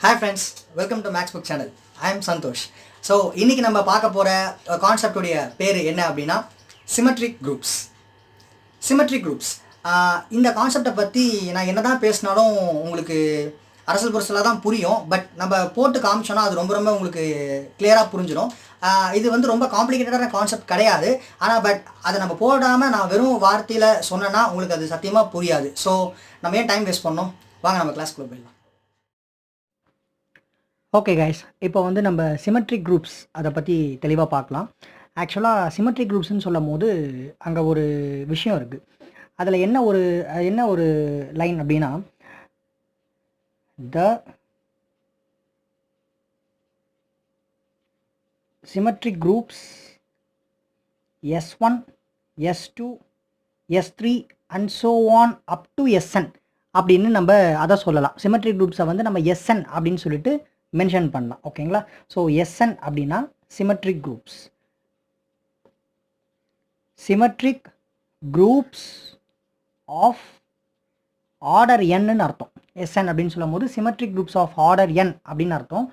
Hi friends, welcome to Max Book channel. I am Santosh. So இன்னைக்கு நம்ம பார்க்க போற கான்செப்ட் உடைய பேர் என்ன அப்படினா symmetric groups. Symmetric groups. இந்த கான்செப்டை பற்றி நான் என்னதான் பேசினாலும் உங்களுக்கு அரசல் புரசலாக தான் புரியும். பட் நம்ம போட்டு காமிச்சோன்னா அது ரொம்ப உங்களுக்கு கிளியராக புரிஞ்சிடும். இது வந்து ரொம்ப காம்ப்ளிகேட்டடான கான்செப்ட் கிடையாது. ஆனால் பட் அதை நம்ம போடாமல் நான் வெறும் வார்த்தையில் சொன்னேன்னா உங்களுக்கு அது சத்தியமாக புரியாது. ஸோ நம்ம ஏன் டைம் வேஸ்ட் பண்ணோம், வாங்க நம்ம கிளாஸ்க்குள்ளே போயிடலாம். ஓகே கைஸ், இப்போ வந்து நம்ம சிமெட்ரிக் குரூப்ஸ் அதை பற்றி தெளிவாக பார்க்கலாம். ஆக்சுவலாக சிமெட்ரிக் குரூப்ஸ்ன்னு சொல்லும் போது அங்கே ஒரு விஷயம் இருக்குது. அதில் என்ன ஒரு லைன் அப்படின்னா, the symmetric groups S1, S2, S3 and so on up to SN அப்படின்னு நம்ம அதை சொல்லலாம். சிமெட்ரிக் குரூப்ஸை வந்து நம்ம SN அப்படின்னு சொல்லிட்டு மென்ஷன் பண்ணலாம். ஓகேங்களா? ஸோ SN அப்படின்னா symmetric groups. Symmetric groups of order என்னு அர்த்தம். SN அப்படின்னு சொல்லும் போது symmetric groups of order N அப்படின்னு அர்த்தம்.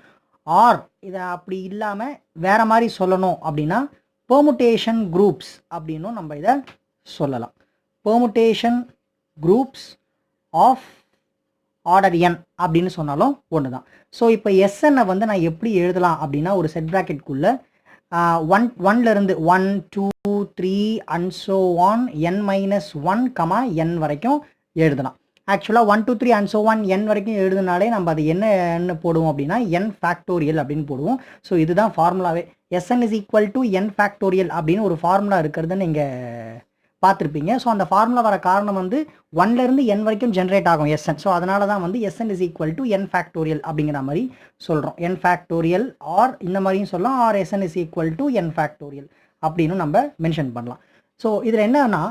ஆர் இதை அப்படி இல்லாமல் வேற மாதிரி சொல்லணும் அப்படின்னா பெர்முடேஷன் குரூப்ஸ் அப்படின்னும் நம்ம இதை சொல்லலாம். Permutation groups of order N அப்படின்னு சொன்னாலும் ஒன்று தான். ஸோ இப்போ SN வந்து நான் எப்படி எழுதலாம் அப்படின்னா, ஒரு செட் ப்ராக்கெட்குள்ளே ஒன்லேருந்து 1, 2, 3 and so on N-1, N வரைக்கும் எழுதலாம். ஆக்சுவலாக 1, 2, 3 அண்ட் ஸோ ஆன் N வரைக்கும் எழுதுனாலே நம்ம அது என்ன போடுவோம் அப்படின்னா N ஃபேக்டோரியல் அப்படின்னு போடுவோம். ஸோ இதுதான் ஃபார்முலாவே. SN is equal to N factorial அப்படின்னு ஒரு ஃபார்முலா இருக்கிறதுன்னு நீங்கள் பார்த்துருப்பீங்க. ஸோ அந்த ஃபார்முலா வர காரணம் வந்து 1லேருந்து N வரைக்கும் ஜென்ரேட் ஆகும் SN. ஸோ அதனால தான் வந்து SN is equal to N factorial அப்படிங்கிற மாதிரி சொல்கிறோம். N ஃபேக்டோரியல் ஆர் இந்த மாதிரியும் சொல்லலாம், or SN is equal to N factorial அப்படின்னு நம்ம மென்ஷன் பண்ணலாம். ஸோ இதில் என்னன்னா,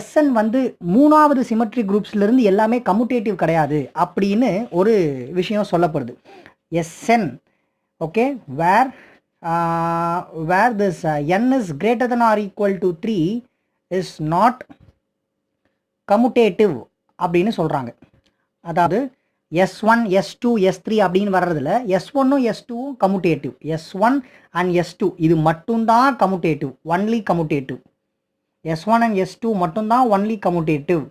SN வந்து மூணாவது சிமெட்ரிக் குரூப்ஸ்லேருந்து எல்லாமே கம்யூட்டேட்டிவ் கிடையாது அப்படின்னு ஒரு விஷயம் சொல்லப்படுது. SN okay where this N is greater than or equal to 3 is not commutative அப்படின்னு சொல்கிறாங்க. அதாவது S1, S2, S3 அப்படின்னு வர்றதுல S1ம் S2ம் கம்யூட்டேட்டிவ். S1 அண்ட் S2 இது மட்டும்தான் commutative, only commutative. S1 and S2 மட்டும்தான் ஒன்லி கம்யூட்டேட்டிவ்.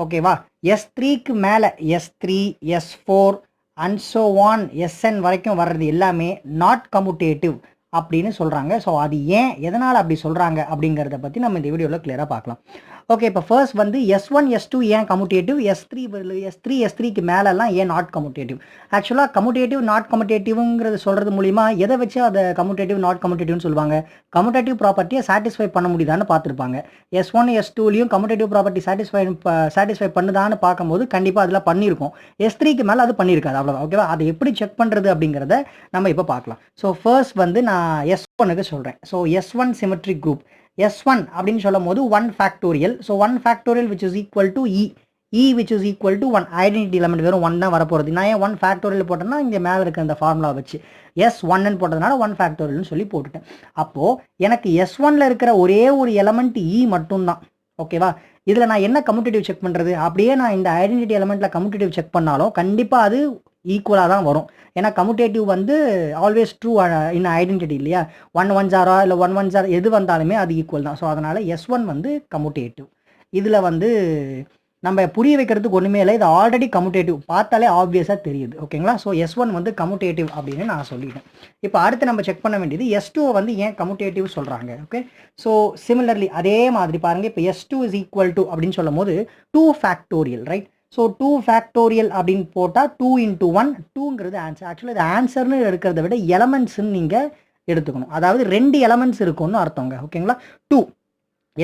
ஓகேவா? S3க்கு மேலே S3, S4 and so on SN வரைக்கும் வர்றது எல்லாமே நாட் கம்யூட்டேட்டிவ் அப்படின்னு சொல்கிறாங்க. ஸோ அது ஏன், எதனால் அப்படி சொல்கிறாங்க அப்படிங்கிறத பற்றி நம்ம இந்த வீடியோவில் கிளியராக பார்க்கலாம். ஓகே, இப்போ ஃபர்ஸ்ட் வந்து S1, S2 ஏன் கம்யூட்டேட்டிவ், S3க்கு மேலெல்லாம் ஏன் நாட் கம்யூட்டேட்டிவ். ஆக்சுவலாக கம்யூட்டேட்டிவ் நாட் கம்யூட்டேட்டிவ்ங்கிறது சொல்கிறது மூலிமா எதை வச்சு அதை கம்யூட்டேட்டிவ் நாட் கம்யூட்டேட்டிவ்னு சொல்லுவாங்க, கம்யூட்டேட்டிவ் ப்ராப்பர்ட்டியை சாட்டிஸ்ஃபை பண்ண முடியுதான்னு பார்த்துருப்பாங்க. S1, S2லையும் கம்யூட்டேட்டிவ் ப்ராப்பர்ட்டி சாட்டிஸ்ஃபை பண்ணுதான்னு பார்க்கும்போது கண்டிப்பாக அதில் பண்ணியிருக்கோம். S3க்கு மேலே அது பண்ணியிருக்காது, அவ்வளோதான். ஓகேவா? அதை எப்படி செக் பண்ணுறது அப்படிங்கிறத நம்ம இப்போ பார்க்கலாம். ஸோ ஃபர்ஸ்ட் வந்து நான் S1க்கு சொல்கிறேன். So S1 symmetric group. S1 அப்படின்னு சொல்லும் போது 1 factorial. So 1 factorial which is equal to E which is equal to 1. Identity element வெறும் 1 தான் வரப்போகிறது. நான் ஏன் 1 ஃபேக்டோரியல் போட்டேன்னா இங்கே மேலே இருக்க அந்த ஃபார்முலா வச்சு S1ன்னு போட்டதுனால 1 ஃபேக்டோரியல்னு சொல்லி போட்டுட்டேன். அப்போது எனக்கு S1ல் இருக்கிற ஒரே ஒரு எலமெண்ட் E மட்டும்தான். ஓகேவா? இதில் நான் என்ன கம்யூட்டேட்டிவ் செக் பண்ணுறது, அப்படியே நான் இந்த ஐடென்டிட்டி எலமெண்ட்டில் கம்யூட்டேட்டிவ் செக் பண்ணாலும் கண்டிப்பாக அது ஈக்குவலாக தான் வரும். ஏன்னா கம்யூட்டேட்டிவ் வந்து ஆல்வேஸ் ட்ரூ இன் ஐடென்டிட்டி இல்லையா. 1 1 0 இல்லை 1 1 0 எது வந்தாலுமே அது ஈக்குவல் தான். ஸோ அதனால் S1 வந்து கம்யூட்டேட்டிவ். இதில் வந்து நம்ம புரிய வைக்கிறதுக்கு ஒன்றுமே இல்லை, இது ஆல்ரெடி கம்யூட்டேட்டிவ், பார்த்தாலே ஆப்வியஸாக தெரியுது. ஓகேங்களா? ஸோ S1 வந்து கம்யூட்டேட்டிவ் அப்படின்னு நான் சொல்லிட்டேன். இப்போ அடுத்து நம்ம செக் பண்ண வேண்டியது S2 வந்து ஏன் கம்யூட்டேட்டிவ் சொல்கிறாங்க. ஓகே, ஸோ சிமிலர்லி அதே மாதிரி பாருங்கள். இப்போ S2 இஸ் ஈக்குவல் டு அப்படின்னு சொல்லும் போது 2 ஃபேக்டோரியல், ரைட்? ஸோ 2 ஃபேக்டோரியல் அப்படின்னு போட்டால் 2 × 1, 2ங்கிறது ஆன்சர். ஆக்சுவலாக இது ஆன்சர்னு இருக்கிறத விட எலமெண்ட்ஸ்ன்னு நீங்கள் எடுத்துக்கணும். அதாவது 2 எலமெண்ட்ஸ் இருக்கும்னு அர்த்தங்க. ஓகேங்களா? 2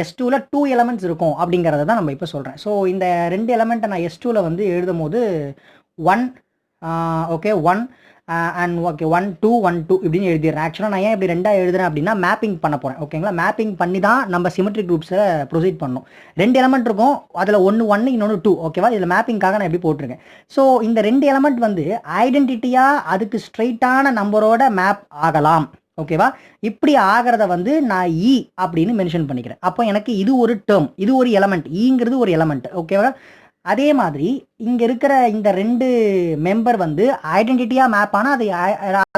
S2ல் 2 எலமெண்ட்ஸ் இருக்கும் அப்படிங்கிறத தான் நம்ம இப்போ சொல்கிறேன். ஸோ இந்த 2 எலமெண்ட்டை நான் S2ல் வந்து எழுதும் போது 1 ஓகே 1 அண்ட் ஓகே 1 2 1 2 இப்படின்னு எழுதிடுறேன். ஆக்சுவலாக நான் ஏன் இப்படி 2 எழுதுறேன் அப்படின்னா மேப்பிங் பண்ண போகிறேன். ஓகேங்களா? மேப்பிங் பண்ணி தான் நம்ம சிமெட்ரிக் குரூப்ஸை ப்ரொசீட் பண்ணணும். 2 எலமெண்ட் இருக்கும், அதில் ஒன்று 1 இன்னொன்று 2. ஓகேவா? இதில் மேப்பிங்காக நான் எப்படி போட்டிருக்கேன். ஸோ இந்த 2 எலமெண்ட் வந்து ஐடென்டிட்டியாக அதுக்கு ஸ்ட்ரெயிட்டான நம்பரோட மேப் ஆகலாம். ஓகேவா? இப்படி ஆகிறத வந்து நான் E அப்படின்னு மென்ஷன் பண்ணிக்கிறேன். அப்போ எனக்கு இது ஒரு டேர்ம், இது ஒரு எலமெண்ட், ஈங்கிறது ஒரு எலமெண்ட். ஓகேவா? அதே மாதிரி இங்கே இருக்கிற இந்த ரெண்டு மெம்பர் வந்து ஐடென்டிட்டியாக மேப் ஆனால் அதை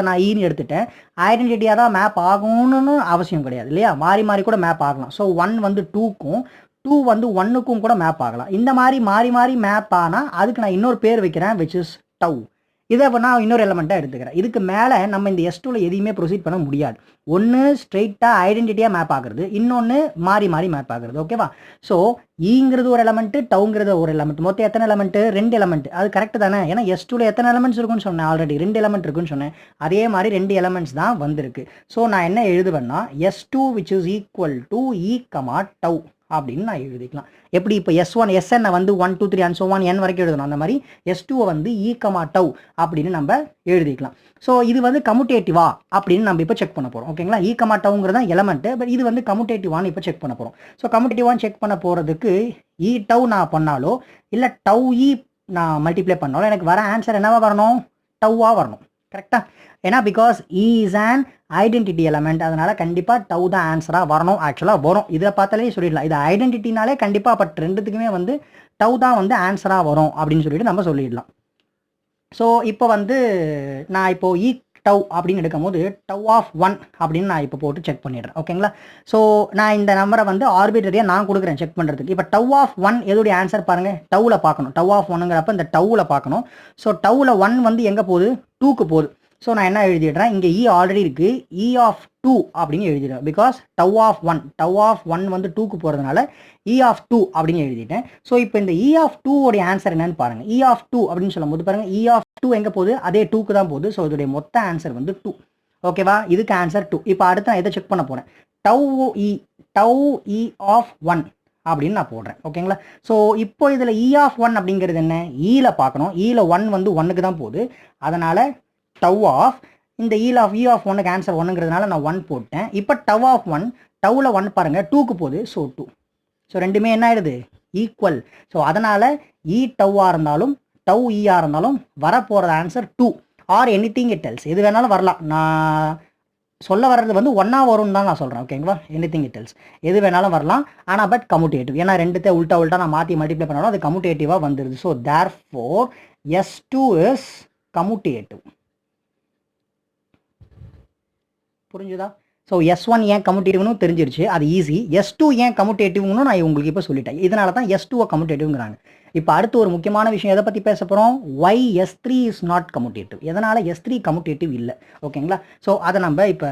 நான் ஈன்னு எடுத்துட்டேன். ஐடென்டிட்டியாக தான் மேப் ஆகணும்னு அவசியம் கிடையாது இல்லையா, மாறி மாறி கூட மேப் ஆகலாம். ஸோ 1 வந்து 2க்கும் 2 வந்து 1க்கும் கூட மேப் ஆகலாம். இந்த மாதிரி மாறி மாறி மேப் ஆனால் அதுக்கு நான் இன்னொரு பேர் வைக்கிறேன், விச் இஸ் டவ். இதை நான் இன்னொரு எலமெண்ட்டாக எடுத்துக்கிறேன். இதுக்கு மேலே நம்ம இந்த S2ல எதையுமே ப்ரொசீட் பண்ண முடியாது. ஒன்று ஸ்ட்ரெயிட்டாக ஐடென்டிட்டியாக மேப் ஆகுறது, இன்னொன்று மாறி மாறி மேப் ஆகுறது. ஓகேவா? ஸோ ஈங்கிறது ஒரு எலமெண்ட்டு, டவுங்கிறது ஒரு எலமெண்ட். மொத்தம் எத்தனை எலமெண்ட்டு? 2 எலமெண்ட். அது கரெக்ட் தானே? ஏன்னா S2ல எத்தனை எலமெண்ட்ஸ் இருக்குன்னு சொன்னேன், ஆல்ரெடி 2 எலமெண்ட் இருக்குன்னு சொன்னேன். அதே மாதிரி 2 எலமெண்ட்ஸ் தான் வந்திருக்கு. ஸோ நான் என்ன எழுதுவேன்னா S2 which is equal to E, tau அப்படின்னு நான் எழுதிக்கலாம். எப்படி இப்போ S1 Sn வந்து 1 2 3 and so on n வரைக்கும் எழுதணும். அந்த மாதிரி S2 வந்து E, டவ் அப்படின்னு நம்ம எழுதிக்கலாம். ஸோ இது வந்து கம்யூட்டேட்டிவா அப்படின்னு நம்ம இப்போ செக் பண்ண போகிறோம். ஓகேங்களா? E, டவுங்கிறது தான் எலமெண்ட்டு, பட் இது வந்து கம்யூட்டேட்டிவான்னு இப்போ செக் பண்ண போகிறோம். ஸோ கம்யூட்டேட்டிவான்னு செக் பண்ண போகிறதுக்கு E டவ் நான் பண்ணாலோ இல்லை டவ் E நான் மல்டிப்ளை பண்ணாலும் எனக்கு வர ஆன்சர் என்னவா வரணும்? டவ்வாக வரணும். கரெக்டாக? ஏன்னா because E is an identity element, அதனால கண்டிப்பாக டவ் தான் ஆன்சராக வரணும். ஆக்சுவலாக வரும், இதை பார்த்தாலே சொல்லிடலாம். இது ஐடென்டிட்டினாலே கண்டிப்பாக பட் ரெண்டுத்துக்குமே வந்து டவ் தான் வந்து ஆன்சராக வரும் அப்படின்னு சொல்லிட்டு நம்ம சொல்லிடலாம். ஸோ இப்போ வந்து நான் இப்போ E டவ் அப்படின்னு எடுக்கும் போது டவ் ஆஃப் 1 அப்படின்னு நான் இப்போ போட்டு செக் பண்ணிடுறேன். ஓகேங்களா? ஸோ நான் இந்த நம்பரை வந்து ஆர்பிட்டரியாக நான் கொடுக்குறேன் செக் பண்ணுறதுக்கு. இப்போ டவ் ஆஃப் 1 எதோடைய ஆன்சர் பாருங்கள், டவ்வில் பார்க்கணும். டவ் ஆஃப் 1ங்கிறப்ப இந்த டவ்வில் பார்க்கணும். ஸோ டவ்வில் 1 வந்து எங்கே போகுது? 2க்கு போகுது. ஸோ நான் என்ன எழுதிடுறேன், இங்கே E ஆல்ரெடி இருக்குது, E ஆஃப் 2 அப்படின்னு எழுதிடுறேன். பிகாஸ் டவ் ஆஃப் 1 வந்து 2க்கு போகிறதுனால E ஆஃப் 2 அப்படின்னு எழுதிட்டேன். ஸோ இப்போ இந்த E ஆஃப் 2 உடைய ஆன்சர் என்னன்னு பாருங்கள். E ஆஃப் 2 அப்படின்னு சொல்லும் போது பாருங்கள், E ஆஃப் 2 எங்கே போகுது? அதே 2க்கு தான் போகுது. ஸோ இதோடைய மொத்த ஆன்சர் வந்து 2. ஓகேவா? இதுக்கு ஆன்சர் 2. இப்போ அடுத்து நான் இதை செக் பண்ண போகிறேன். டவ் E ஆஃப் 1 அப்படின்னு நான் போடுறேன். ஓகேங்களா? ஸோ இப்போ இதில் E ஆஃப் 1 அப்படிங்கிறது என்ன? ஈல பார்க்கணும். ஈல 1 வந்து 1க்கு தான் போகுது. அதனால் டவ் ஆஃப் இந்த E ஆஃப் 1க்கு ஆன்சர் 1ங்கிறதுனால நான் 1 போட்டேன். இப்போ டவ் ஆஃப் 1, டவ்வில் 1 பாருங்கள் 2க்கு போகுது. ஸோ 2. ஸோ ரெண்டுமே என்ன ஆயிடுது? ஈக்குவல். ஸோ அதனால் E டவ்வாக இருந்தாலும் டவ் ஈயாக இருந்தாலும் வரப்போகிற answer 2 or anything it else, எது வேணாலும் வரலாம். நான் சொல்ல வர்றது வந்து 1ஆ வரும்னு தான் நான் சொல்கிறேன். ஓகேங்களா? எனிதிங் இட் எல்ஸ் எது வேணாலும் வரலாம். ஆனால் பட் கம்யூட்டேட்டிவ், ஏன்னா ரெண்டுத்தை உல்ட்டா நான் மாற்றி மல்டிப்ளை பண்ணாலும் அது கம்யூட்டேட்டிவாக வந்துடுது. So therefore S2 is commutative. புரிஞ்சுதா? ஸோ S1 ஏன் கம்யூட்டேட்டிவ்னு தெரிஞ்சிருச்சு, அது ஈஸி. S2 ஏன் கம்யூட்டேட்டிவ்னு நான் உங்களுக்கு இப்போ சொல்லிட்டேன். இதனால தான் S2 கம்யூட்டேட்டிவ்ங்கிறாங்க. இப்போ அடுத்து ஒரு முக்கியமான விஷயம் எதை பற்றி பேச போகிறோம்? why S3 is not commutative, எதனால் S3 கம்யூட்டேட்டிவ் இல்லை. ஓகேங்களா? ஸோ அதை நம்ம இப்போ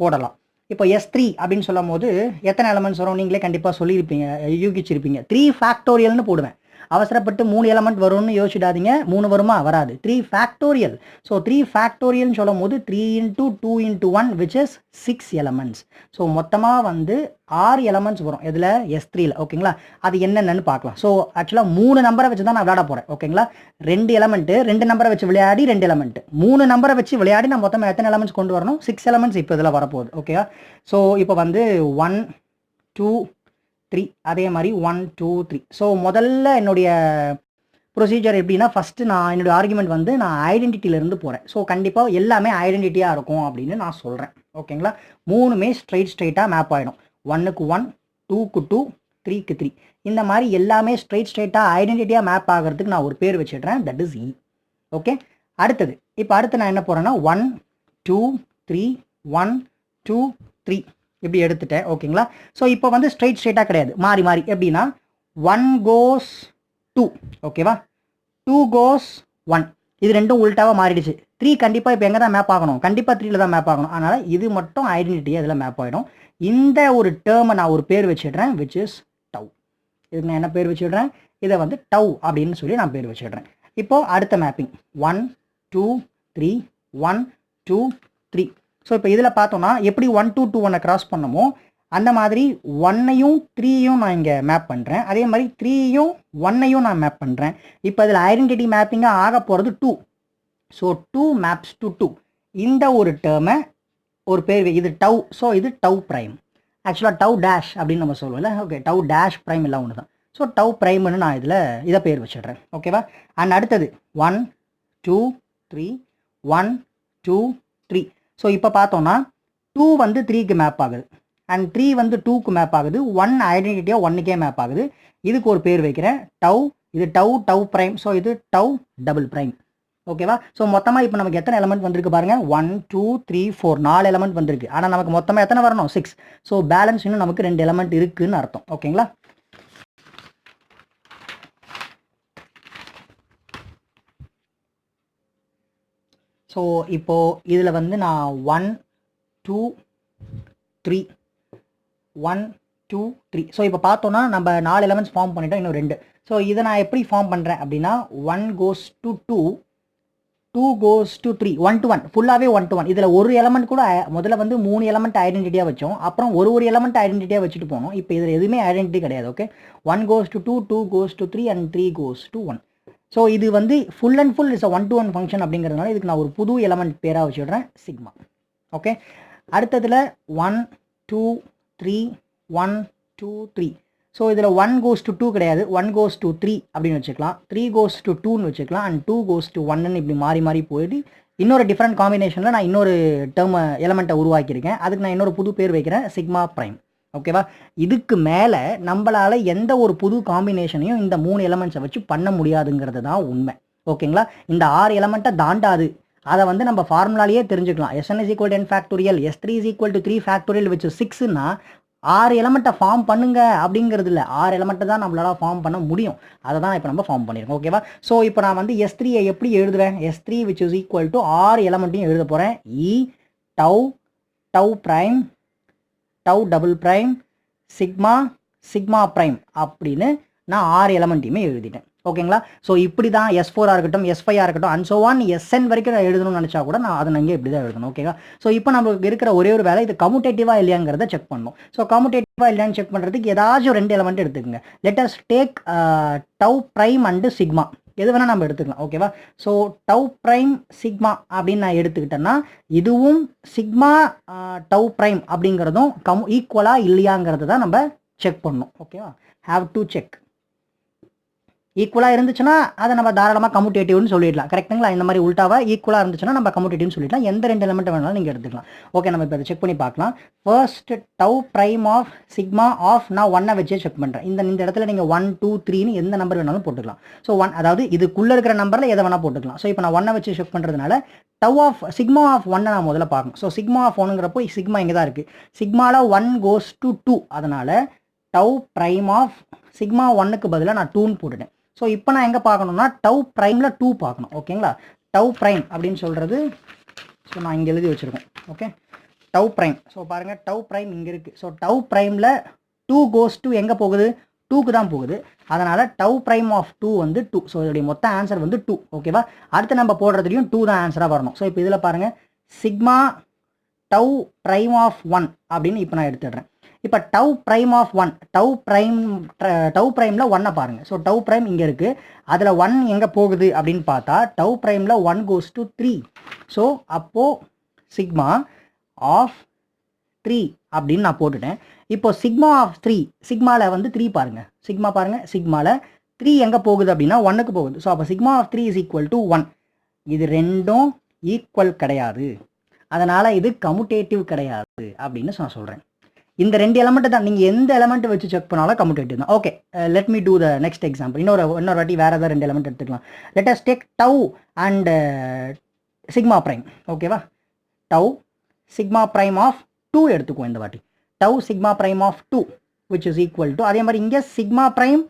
போடலாம். இப்போ S3 அப்படின்னு சொல்லும் போது எத்தனை எலமெண்ட்ஸ் வரும் நீங்களே கண்டிப்பாக சொல்லியிருப்பீங்க, யூகிச்சிருப்பீங்க. 3 ஃபேக்டோரியல்னு போடுவேன். அவசரப்பட்டு 3 எலமெண்ட் வரும்னு யோசிச்சிடாதீங்க. 3 வருமா? வராது. 3 ஃபேக்டோரியல். ஸோ 3 ஃபேக்டோரியல்னு சொல்லும் போது 3 into 2 into 1 which is 6 elements. So மொத்தமாக வந்து 6 எலமெண்ட்ஸ் வரும் இதில் S3ல. ஓகேங்களா? அது என்னென்னு பார்க்கலாம். ஸோ ஆக்சுவலாக 3 நம்பரை வச்சு தான் நான் விளையாட போகிறேன். ஓகேங்களா? 2 எலமெண்ட்டு, 2 நம்பரை வச்சு விளையாடி 2 எலமெண்ட், 3 நம்பரை வச்சு விளையாடி நான் மொத்தமாக எத்தனை எலமெண்ட்ஸ் கொண்டு வரணும்? 6 எலமெண்ட்ஸ் இப்போ இதில் வரப்போகுது. ஓகேவா? ஸோ இப்போ வந்து 1 2 3, அதே மாதிரி 1 2 3. ஸோ முதல்ல என்னுடைய ப்ரொசீஜர் எப்படின்னா, ஃபஸ்ட்டு நான் என்னுடைய ஆர்குமெண்ட் வந்து நான் ஐடென்டிட்டியிலேருந்து போகிறேன். ஸோ கண்டிப்பாக எல்லாமே ஐடென்டிட்டியாக இருக்கும் அப்படின்னு நான் சொல்கிறேன். ஓகேங்களா? 3மே ஸ்ட்ரெயிட்டாக மேப் ஆகிடும். 1க்கு 1, 2க்கு 2, 3க்கு 3. இந்த மாதிரி எல்லாமே ஸ்ட்ரெயிட்டாக ஐடென்டிட்டியாக மேப் ஆகிறதுக்கு நான் ஒரு பேர் வச்சிடுறேன், தட் இஸ் E. ஓகே? அடுத்து நான் என்ன போகிறேன்னா 1 2 3 1 2 3 இப்படி எடுத்துட்டேன். ஓகேங்களா? ஸோ இப்போ வந்து ஸ்ட்ரெயிட்டாக கிடையாது, மாறி மாறி. எப்படின்னா 1 goes 2, ஓகேவா? 2 goes 1. இது ரெண்டும் உல்ட்டாவாக மாறிடுச்சு. 3 கண்டிப்பாக இப்போ எங்கே தான் மேப் ஆகணும்? கண்டிப்பாக 3ல தான் மேப் ஆகணும். அதனால் இது மட்டும் ஐடென்டிட்டியாக இதில் மேப் ஆகிடும். இந்த ஒரு டேர்மை நான் ஒரு பேர் வச்சிடுறேன், விச் இஸ் டவ். இதுக்கு நான் என்ன பேர் வச்சிடுறேன்? இதை வந்து டவ் அப்படின்னு சொல்லி நான் பேர் வச்சிடுறேன். இப்போது அடுத்த மேப்பிங் 1 2 3 1 2 3. ஸோ இப்போ இதில் பார்த்தோன்னா எப்படி 1 2 2 1 கிராஸ் பண்ணமோ அந்த மாதிரி 1ஐயும் 3யும் நான் இங்கே மேப் பண்ணுறேன். அதே மாதிரி 3யும் 1ஐயும் நான் மேப் பண்ணுறேன். இப்போ இதில் ஐடென்டிட்டி மேப்பிங்காக ஆக போகிறது 2. So 2 maps to 2. இந்த ஒரு டேர்மை ஒரு பேர், இது டவ். ஸோ இது டவ் ப்ரைம். ஆக்சுவலாக டவ் டேஷ் அப்படின்னு நம்ம சொல்லுவோம்ல. ஓகே, டவ் டேஷ் ப்ரைம் எல்லாம் ஒன்று தான். ஸோ டவ் ப்ரைம்னு நான் இதை பேர் வச்சிடுறேன். ஓகேவா? அண்ட் அடுத்தது 1 2 3 1 2 3. ஸோ இப்போ பார்த்தோன்னா 2 வந்து 3க்கு மேப் ஆகுது, அண்ட் 3 வந்து 2க்கு மேப் ஆகுது. 1 ஐடென்டிட்டியாக 1க்கே மேப் ஆகுது. இதுக்கு ஒரு பேர் வைக்கிறேன், டவ் இது டவு ப்ரைம், ஸோ இது டவு டபுள் ப்ரைம். ஓகேவா? ஸோ மொத்தமாக இப்போ நமக்கு எத்தனை எலமெண்ட் வந்திருக்கு பாருங்க, 1 2 3 4 4 எலமெண்ட் வந்திருக்கு. ஆனால் நமக்கு மொத்தமாக எத்தனை வரணும்? 6. ஸோ பேலன்ஸ் இன்னும் நமக்கு 2 எலமெண்ட் இருக்குன்னு அர்த்தம். ஓகேங்களா? ஸோ இப்போ இதில் வந்து நான் 1 2 3 1 2 3. ஸோ இப்போ பார்த்தோன்னா நம்ம 4 எலமெண்ட்ஸ் ஃபார்ம் பண்ணிட்டோம், இன்னும் 2. ஸோ இதை நான் எப்படி ஃபார்ம் பண்ணுறேன் அப்படின்னா 1 goes to 2, 2 goes to 3, 1 to 1, ஃபுல்லாகவே 1 to 1. இதில் ஒரு எலமெண்ட் கூட முதல்ல வந்து 3 எலமெண்ட் ஐடென்டிட்டியாக வச்சோம், அப்புறம் ஒரு எலமெண்ட் ஐடென்டிட்டியாக வச்சுட்டு போனோம். இப்போ இதில் எதுவுமே ஐடென்டிட்டி கிடையாது. Okay, 1 goes to 2, 2 goes to 3 and 3 goes to 1. So இது வந்து full and full is a 1 to 1 function அப்படிங்கிறதுனால இதுக்கு நான் ஒரு புது எலமெண்ட் பேராக வச்சுடுறேன் சிக்மா. ஓகே, அடுத்ததில் 1 2 3 1 2 3. ஸோ இதில் 1 goes to 2 கிடையாது, 1 goes to 3 அப்படின்னு வச்சுக்கலாம், 3 goes to 2ன்னு வச்சுக்கலாம், அண்ட் 2 goes to 1ன்னு இப்படி மாறி மாறி போயிட்டு இன்னொரு டிஃப்ரெண்ட் காம்பினேஷனில் நான் இன்னொரு டேர்ம் எலமெண்ட்டை உருவாக்கியிருக்கேன். அதுக்கு நான் இன்னொரு புது பேர் வைக்கிறேன், சிக்மா ப்ரைம். ஓகேவா? இதுக்கு மேலே நம்மளால் எந்த ஒரு புது காம்பினேஷனையும் இந்த 3 எலமெண்ட்ஸை வச்சு பண்ண முடியாதுங்கிறது தான் உண்மை. ஓகேங்களா? இந்த 6 எலமெண்ட்டை தாண்டாது. அதை வந்து நம்ம ஃபார்முலாலேயே தெரிஞ்சுக்கலாம். Sn is equal to n factorial, S3 is equal to 3 factorial which is 6ன்னா 6 எலமெண்ட்டை ஃபார்ம் பண்ணுங்க அப்படிங்கிறது இல்லை, 6 எலமெண்ட்டை தான் நம்மளால் ஃபார்ம் பண்ண முடியும். அதை தான் இப்போ நம்ம ஃபார்ம் பண்ணியிருக்கோம். ஓகேவா? ஸோ இப்போ நான் வந்து S3 எப்படி எழுதுவேன்? S3 which is equal to 6 எலமெண்ட்டையும் எழுத போகிறேன். E டவு ப்ரைம், டவு டபுள் ப்ரைம், சிக்மா ப்ரைம் அப்படின்னு நான் 6 எலமெண்ட்டையுமே எழுதிட்டேன். ஓகேங்களா? ஸோ இப்படி தான் S4 இருக்கட்டும், S5 இருக்கட்டும், அண்ட் ஸோ ஆன் Sn வரைக்கும் நான் எழுதணும்னு நினச்சா கூட நான் அதை இங்கே இப்படி தான் எழுதணும். ஓகேவா? ஸோ இப்போ நமக்கு இருக்கிற ஒரே ஒரு வேலை இது கம்யூட்டேட்டிவாக இல்லையாங்கிறத செக் பண்ணணும். ஸோ கம்யூட்டேட்டிவாக இல்லையான்னு செக் பண்ணுறதுக்கு ஏதாச்சும் 2 எலமெண்ட் எடுத்துக்கோங்க. Let us take tau prime and sigma, எது வேணால் நம்ம எடுத்துக்கலாம். ஓகேவா? ஸோ டவு ப்ரைம் சிக்மா அப்படின்னு நான் எடுத்துக்கிட்டேன்னா இதுவும் சிக்மா டவு ப்ரைம் அப்படிங்கிறதும் ஈக்குவலாக இல்லையாங்கிறது தான் நம்ம செக் பண்ணணும். ஓகேவா? Have to check. ஈக்குவலாக இருந்துச்சுன்னா அதை நம்ம தாராளமாக கம்யூட்டேட்டிவ்னு சொல்லிடலாம். கரெக்டுங்களா? இந்த மாதிரி உல்ட்டாவாக ஈக்குவலாக இருந்துச்சுன்னா நம்ம கம்யூட்டேட்டிவ்னு சொல்லிடலாம். எந்த 2 எலமெண்ட் வேணாலும் நீங்கள் எடுத்துக்கலாம். ஓகே, நம்ம இப்போ அதை செக் பண்ணி பார்க்கலாம். First tau prime of sigma of நான் 1 வச்சே செக் பண்ணுறேன். இந்த இடத்துல நீங்கள் 1 2 3ன்னு எந்த நம்பர் வேணாலும் போட்டுக்கலாம். ஸோ 1, அதாவது இதுக்குள்ளே இருக்கிற நம்பரில் எதை வேணால் போட்டுக்கலாம். ஸோ இப்போ நான் 1 வச்சு செக் பண்ணுறதுனால டவு ஆஃப் சிக்மா ஆஃப் 1 நான் முதல்ல பார்க்கணும். ஸோ சிக்மா ஆஃப் 1ங்கிறப்போ சிக்மா இங்கே தான் இருக்குது. சிக்மாவில் 1 goes to 2, அதனால் டவு ப்ரைம் ஆஃப் சிக்மா 1க்கு பதிலாக நான் 2ன்னு போட்டுட்டேன். ஸோ இப்போ நான் எங்கே பார்க்கணும்னா டவு ப்ரைமில் 2 பார்க்கணும். ஓகேங்களா? டவு ப்ரைம் அப்படின்னு சொல்கிறது, ஸோ நான் இங்கே எழுதி வச்சுருக்கோம். ஓகே, டவு ப்ரைம். ஸோ பாருங்கள், டவு ப்ரைம் இங்கே இருக்குது. ஸோ டவு ப்ரைமில் 2 goes to எங்கே போகுது? 2க்கு தான் போகுது. அதனால் டவு ப்ரைம் ஆஃப் 2 வந்து 2. ஸோ இதோடைய மொத்த ஆன்சர் வந்து 2. ஓகேவா? அடுத்து நம்ம போடுறதுலையும் 2 தான் ஆன்சராக வரணும். ஸோ இப்போ இதில் பாருங்கள், சிக்மா டவு ப்ரைம் ஆஃப் 1 அப்படின்னு இப்போ நான் எடுத்துடுறேன். இப்போ டவு ப்ரைம் ஆஃப் 1, டவு ப்ரைமில் 1 பாருங்கள். ஸோ டவு ப்ரைம் இங்கே இருக்குது, அதில் 1 எங்கே போகுது அப்படின்னு பார்த்தா டவு ப்ரைமில் 1 goes to 3. ஸோ அப்போது சிக்மா ஆஃப் 3 அப்படின்னு நான் போட்டுட்டேன். இப்போ சிக்மா ஆஃப் 3, சிக்மாவில் வந்து 3 பாருங்கள், சிக்மா பாருங்கள், சிக்மாவில் 3 எங்கே போகுது அப்படின்னா 1க்கு போகுது. ஸோ அப்போ sigma of 3 is equal to 1. இது ரெண்டும் ஈக்குவல் கிடையாது, அதனால் இது கம்யூட்டேட்டிவ் கிடையாது அப்படின்னு நான் சொல்கிறேன். இந்த 2 எலமெண்ட் தான், நீங்கள் எந்த எலமெண்ட் வச்சு செக் பண்ணாலும் கம்யூட்டேட்டிவ் தான். Okay, let me do the next example. இன்னொரு வாட்டி வேறு ஏதாவது 2 எலமெண்ட் எடுத்துக்கலாம். Let us take tau and sigma prime. ஓகேவா? டவு சிக்மா ப்ரைம் ஆஃப் 2 எடுத்துக்குவோம் இந்த வாட்டி. Tau sigma prime of 2 which is equal to, அதே மாதிரி இங்கே சிக்மா ப்ரைம்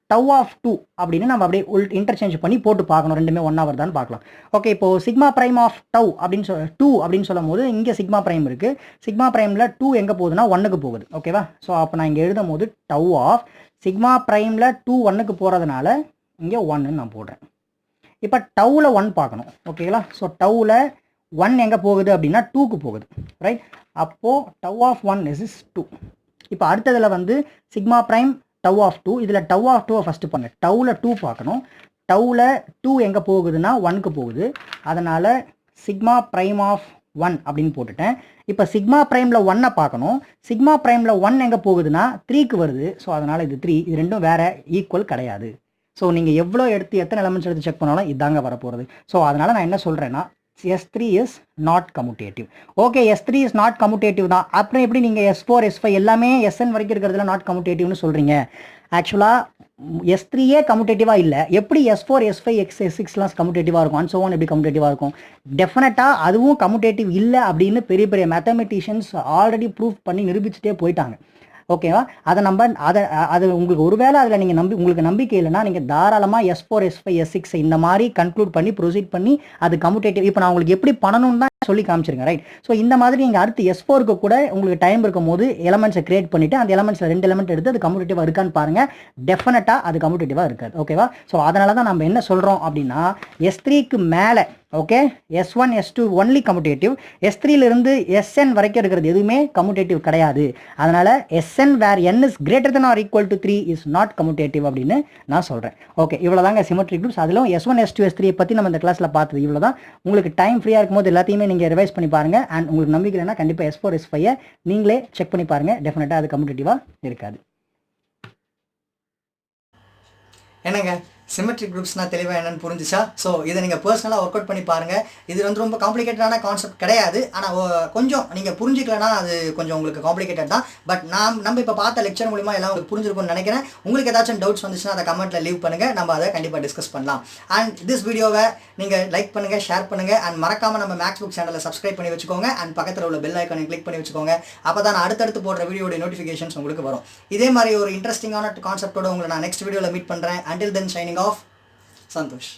டவு ஆஃப் 2 அப்படின்னு நம்ம அப்படியே இன்டர்சேஞ்ச் பண்ணி போட்டு பார்க்கணும், ரெண்டுமே 1 வருதான்னு பார்க்கலாம். ஓகே, இப்போது சிக்மா ப்ரைம் ஆஃப் டவு அப்படின்னு 2 அப்படின்னு சொல்லும் போது இங்கே சிக்மா ப்ரைம் இருக்குது. சிக்மா ப்ரைமில் 2 எங்கே போகுதுன்னா 1க்கு போகுது. ஓகேவா? ஸோ அப்போ நான் இங்கே எழுதும் போது டவு ஆஃப் சிக்மா ப்ரைமில் 2 1க்கு போகிறதுனால இங்கே 1ன்னு நான் போடுறேன். இப்போ டவுவில் 1 பார்க்கணும். ஓகேங்களா? ஸோ டவுவில் 1 எங்கே போகுது அப்படின்னா 2க்கு போகுது. ரைட்? அப்போது டவு ஆஃப் 1 is 2. இப்போ அடுத்ததில் வந்து சிக்மா ப்ரைம் டவு ஆஃப் 2, இதில் டவு ஆஃப் 2 ஃபஸ்ட்டு பண்ணுங்க. டவுவில் 2 பார்க்கணும். டவுவில் 2 எங்கே போகுதுன்னா 1க்கு போகுது. அதனால் சிக்மா ப்ரைம் ஆஃப் 1 அப்படின்னு போட்டுட்டேன். இப்போ சிக்மா ப்ரைமில் 1 பார்க்கணும். சிக்மா ப்ரைமில் 1 எங்கே போகுதுன்னா 3க்கு வருது. ஸோ அதனால் இது 3, இது ரெண்டும் வேறு ஈக்குவல் கிடையாது. ஸோ நீங்கள் எவ்வளோ எடுத்து எத்தனை எலமெண்ட்ஸ் எடுத்து செக் பண்ணாலும் இதாங்க வரப்போகிறது. ஸோ அதனால் நான் என்ன சொல்கிறேன்னா S3 is not commutative. Okay, S3 is not commutative தான். அப்புறம் எப்படி நீங்கள் S4 S5 எல்லாமே Sn வரைக்கும் இருக்கிறதுல நாட் கம்யூட்டேட்டிவ்னு சொல்கிறீங்க? ஆக்சுவலாக S3 கம்யூட்டேட்டிவாக இல்லை, எப்படி S4 S5 S6லாம் கம்யூட்டேட்டிவாக இருக்கும், அண்ட் ஸோ ஆன் எப்படி கம்யூட்டேட்டிவாக இருக்கும்? டெஃபினட்டாக அதுவும் கம்யூட்டேட்டிவ் இல்லை அப்படின்னு பெரிய பெரிய மேத்தமெட்டிஷியன்ஸ் ஆல்ரெடி ப்ரூஃப் பண்ணி நிரூபிச்சுட்டே போயிட்டாங்க. ஓகேவா? அதை அது உங்களுக்கு ஒருவேளை அதில் நீங்கள் உங்களுக்கு நம்பிக்கை இல்லைன்னா நீங்கள் தாராளமாக S4 S5 S6 இந்த மாதிரி கன்க்ளூட் பண்ணி ப்ரொசீட் பண்ணி அது கம்யூட்டேட்டிவ் இப்போ நான் உங்களுக்கு எப்படி பண்ணணும்னு தான் சொல்லி காமிச்சிருங்க, ரைட்? ஸோ இந்த மாதிரி நீங்கள் அடுத்து S4க்கு கூட உங்களுக்கு டைம் இருக்கும் போது எலமெண்ட்ஸை கிரியேட் பண்ணிவிட்டு அந்த எலமெண்ட்ஸில் 2 எலமெண்ட் எடுத்து அது கம்யூட்டேட்டிவாக இருக்கான்னு பாருங்கள். டெஃபினட்டாக அது கம்யூட்டேட்டிவாக இருக்காது. ஓகேவா? ஸோ அதனால தான் நம்ம என்ன சொல்கிறோம் அப்படின்னா S3க்கு மேலே okay S1 S2 only commutative, S3லிருந்து Sn வரைக்கும் இருக்கிறது எதுவுமே கம்யூட்டேட்டிவ் கிடையாது. அதனால் Sn where n is greater than or equal to 3 is not commutative அப்படின்னு நான் சொல்கிறேன். ஓகே, இவ்வளோ தாங்க சிமெட்ரிக் குரூப்ஸ். அதிலும் S1 S2 S3 பற்றி நம்ம இந்த கிளாஸில் பார்த்தது இவ்வளோ தான். உங்களுக்கு டைம் ஃப்ரீயாக இருக்கும்போது எல்லாத்தையுமே நீங்கள் ரிவைஸ் பண்ணி பாருங்கள். அண்ட் உங்களுக்கு நம்பிக்கை இல்லைன்னா கண்டிப்பாக S4 S5 நீங்களே செக் பண்ணி பாருங்கள். டெஃபினட்டாக அது கம்யூட்டேட்டிவாக இருக்காது. என்னங்க சிமெட்ரிக் குரூப்ஸ்னால் தெளிவாக என்னென்னு புரிஞ்சிச்சா? ஸோ இதை நீங்கள் பர்சனலாக ஒர்க் அவுட் பண்ணி பாருங்கள். இது ரொம்ப காம்ப்ளிகேட்டடான கான்செப்ட் கிடையாது. ஆனால் கொஞ்சம் நீங்கள் புரிஞ்சிக்கலன்னா அது கொஞ்சம் உங்களுக்கு காம்ப்ளிகேட்டட் தான். பட் நம்ம இப்போ பார்த்த லெக்சர் மூலிமா எல்லாம் உங்களுக்கு புரிஞ்சிருக்கும்னு நினைக்கிறேன். உங்களுக்கு ஏதாச்சும் டவுட்ஸ் வந்துச்சுன்னா அதை கமெண்ட்டில் லீவ் பண்ணுங்கள், நம்ம அதை கண்டிப்பாக டிஸ்கஸ் பண்ணலாம். அண்ட் திஸ் வீடியோவை நீங்கள் லைக் பண்ணுங்கள், ஷேர் பண்ணுங்கள். அண்ட் மறக்காமல் நம்ம மேக்ஸ் புக் சேனலை சப்ஸ்கிரைப் பண்ணி வச்சுக்கோங்க. அண்ட் பக்கத்தில் உள்ள பெல் ஐக்கானை கிளிக் பண்ணி வச்சுக்கோங்க. அப்போ தான் நான் அடுத்தடுத்து போடுற வீடியோட நோட்டிஃபிகேஷன்ஸ் உங்களுக்கு வரும். இதே மாதிரி ஒரு இன்ட்ரெஸ்டிங்கான கான்செப்டோட உங்களை நான் நெக்ஸ்ட் வீடியோவில் மீட் பண்ணுறேன். Until then signing off, Santhosh.